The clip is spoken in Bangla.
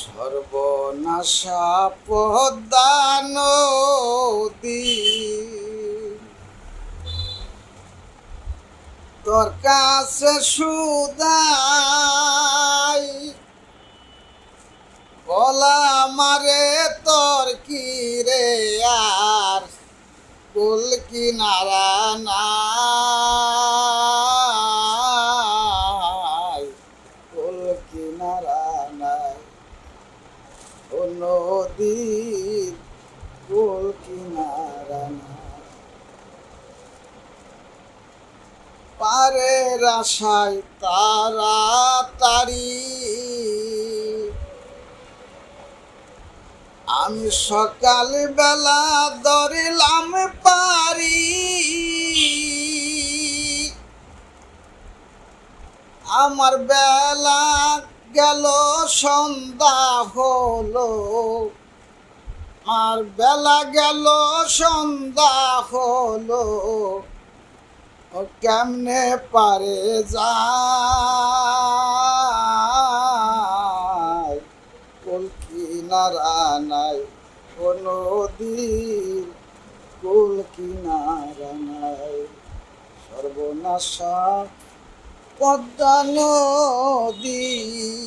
সর্বনাশা পদ্মা নদী তোর কাছে সুদাই বলা মারে তোর কি রে আর কুল কিনারা নাই কুল কিনারা নাই ও নদীর কুল কিনারা নাই পারের আশায় তাড়াতাড়ি আমি সকাল বেলা ধরিলাম পারি আমার বেলা গেল সন্ধ্যা হলো আর বেলা গেল সন্ধ্যা হলো ও কেমনে পারে যায় কুল কিনারা নাই ও নদীর কুল কিনারা নাই সর্বনাশা পদ্মা নদী।